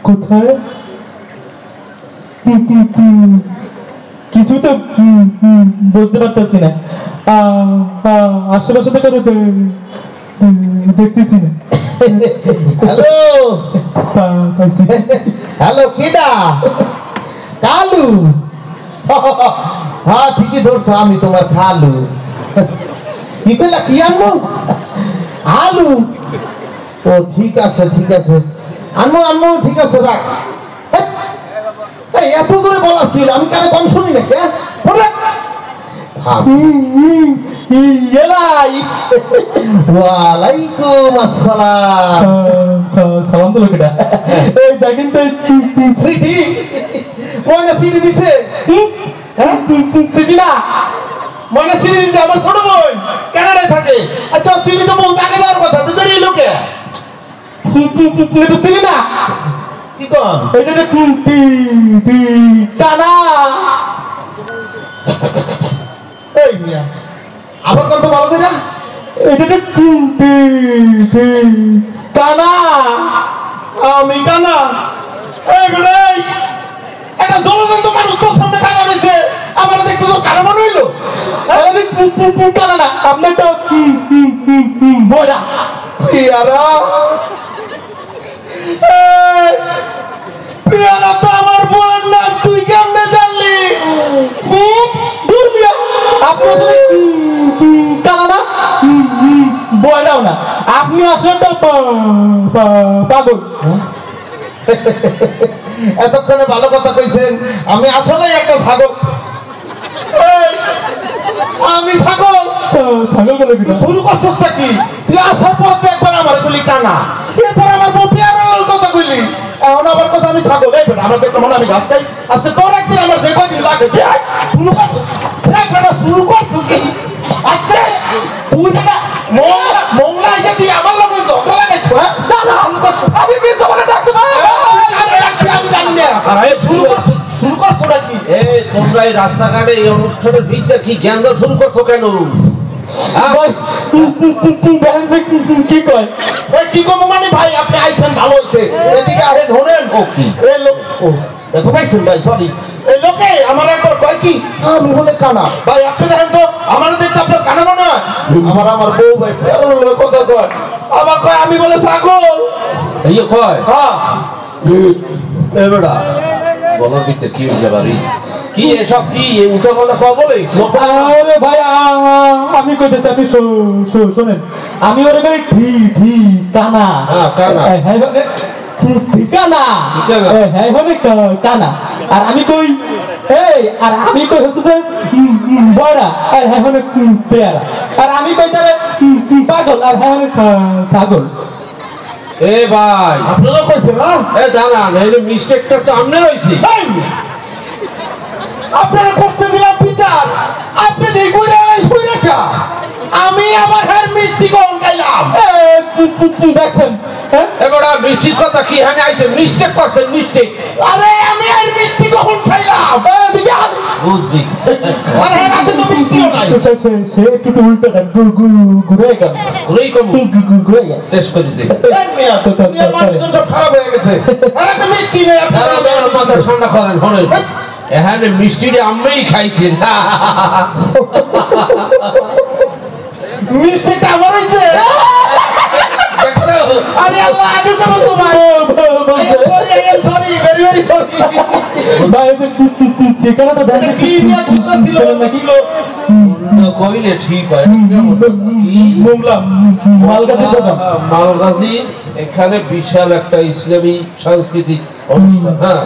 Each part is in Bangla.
কোথায় কিছু তো বুঝতে পারতেছি না। আশেপাশে তো কারো দেখতেছি না। হ্যালো হ্যালো কিডা কালু? হ্যাঁ ঠিকই ধরছো, আমি তোমার খালু। কি কইলা? কি আনবো? আলু? ও ঠিক আছে ঠিক আছে, আনবো আনবো, ঠিক আছে রাখ। এত জোরে বলা কি? আমি কানে কম শুনি নাকি? ওয়ালাইকুম আসসালাম। সালাম তো লোকেটা দেখেন তো সিটি ময়না সিটি দিছে। সিটি না ময়না সিটি দিছে, আমার ছোট বোন কানাডায় থাকে। আচ্ছা সিটি তো বহুত আগে যাওয়ার কথা, তো দেরি লোকে সিটি না কি কন? এটা কানা। এই মিয়া আবার কত ভালো করে না? এটা কানা। আমি কানা? এই বলে একটা জলজন্ত মানুষ তোর সামনে কানা রয়েছে, আমার দেখতে তো কানা মনে হইলো? কানা না, আপনার তো বড়া পিয়ারা। পিয়ারা তো আমার বোন না, তুই কেমনে জানলি? আপনি আসলে কানা না, বড়াও না, আপনি আসলে পাগল। এতক্ষণে ভালো কথা কইছেন, আমি আসলে একটা ছাগল। আমি ছাগল? ছাগল বলে শুরু করছিস কি? তুই আসার পর তো একবার আমার বলি কানা, এরপর আমার পিয়ারার কথা কইলি, এখন আবার কথা আমি ছাগল। এই বেটা আমার দেখতে মনে আমি ঘাস খাই। আজকে তোর একদিন আমার যে কয়দিন লাগে শুরু করছিস বেটা, শুরু করছিস কি? আজকে তুই বেটা মোংলা যে তুই আমার লগে ঝগড়া লাগাইছ। আমি বেশ বলে ডাকতে পারি, আমি জানি না। শুরু করছো নাকি? এই তোমরা এই রাস্তাঘাটে এই অনুষ্ঠানের ভিতরে কি জ্ঞান দেওয়া শুরু করছো কেন? কি কয়? ওই কি কম মানে ভাই, আপনি আইছেন ভালো হয়েছে, এদিকে আরে ধরেন। ও কি এই লোক? ও দেখো পাইছেন ভাই, সরি। এই লোকে আমার একবার কয় কি আমি হলে কানা। ভাই আপনি দেখেন তো, আমার দেখতে আপনার কানা মনে হয়? আমার বউ ভাই লোক কথা কয়, আমার কয় আমি বলে ছাগল। এই কয় হ্যাঁ বেটা বলার ভিতরে কি হয়ে যাবে? কি এসব কি উঠে বলে বলে? আরে ভাই আমি কইতেছি, আপনি শোনেন, আমি ওরে কই কানা। কানা ঠিকানা হ্যাঁ মানে কানা। আর আমি কই এই, আর আমি কই হচ্ছে যে বড়া, আর হ্যাঁ মানে পেয়ারা। আর আমি কই তাহলে পাগল, আর হ্যাঁ মানে ছাগল। এ ভাই আপনারা কইছেন না? এ দাঁড়ান, এই মিস্টেকটা তো আমনে রইছি। আপনারা করতে দিলাম বিচার, আপনি দেখুন আমি আবার হ্যাঁ মিষ্টি কম খাইলাম। দেখছেন এবার মিষ্টির কথা কি হ্যাঁ আইছে? মিস্টেক করছেন মিস্টেক। আরে আমি আর মিষ্টি কখন খাইলাম? বুঝছি। আরে রাতে তো মিষ্টিও নাই। সে একটু উল্টোটা ঘুরে গেল, ঘুরে গেল। টেস্ট করে দিই। দুনিয়ার মানুষ তো সব খারাপ হয়ে গেছে। আরে তো মিষ্টি নেই আপনারা। মাথা ঠান্ডা করেন, হলেন এখানে মিষ্টিটা আমিই খাইছেন। মিষ্টিটা আমার হইছে। আরে আল্লাহ আগে কেমন তোমার? সরি ভেরি ভেরি সরি ভাই। ঠিকানাটা দেখেন কি নিয়ে বুঝতে ছিল নাকি? কইলে ঠিক হয়। মোংলা মালগাছি দোকান, মালগাছি। এখানে বিশাল একটা ইসলামী সাংস্কৃতিক অনুষ্ঠান। হ্যাঁ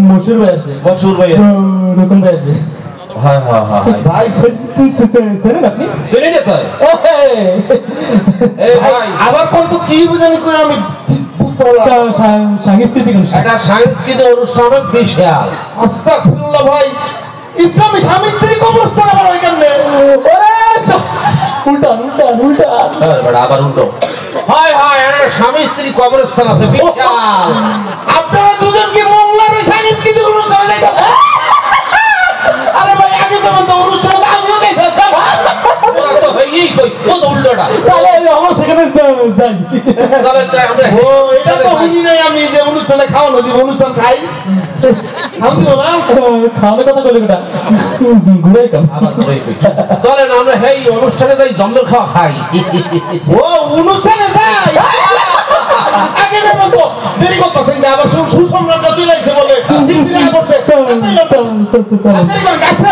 মশুর ভাই আসবে, মশুর ভাই, রকম ভাই আসবে। হ্যাঁ হ্যাঁ হ্যাঁ ভাই চেনেন আপনি? চিনি না তাই? ভাই আবার কোন তো কি বুঝানি করে আমি বুঝতে পারলাম। সাংস্কৃতিক অনুষ্ঠান, একটা সাংস্কৃতিক অনুষ্ঠানের বিশাল। আস্তাগফিরুল্লাহ ভাই, ইসলামী স্বামী স্ত্রী কবরস্থান আবার ওই কেমনে? উল্টা আবার উল্টো। হয় হয় একটা স্বামী স্ত্রী কবরস্থান আছে বিশাল। আপনারা দুজন কি মোংলার ওই সাংস্কৃতিক অনুষ্ঠানে যাইতেছেন? আরে ভাই আগে কেমন তো অনুষ্ঠানে আমিও যাইতেছিলাম। ওরা তো হয়েই কই, ও তো উল্টোটা। তাহলে আমার সেখানে যাই চলেন যাই আমরা ও এটা তো শুনি নাই আমি যে অনুষ্ঠানে খাওয়ানো দিব অনুষ্ঠান খাই খাওয়া দিব না খাওয়ানোর কথা বলে বেটা ঘুরাই কাম আবার ঘুরাই কই। চলেন আমরা এই অনুষ্ঠানে যাই জমদর খাওয়া খাই ও অনুষ্ঠানে যাই আগে না বলতো দেরি করতেছেন না আবার সুসম্রাটটা চলে আসছে বলে শিল্পীরা করছে দেরি করেন গাছে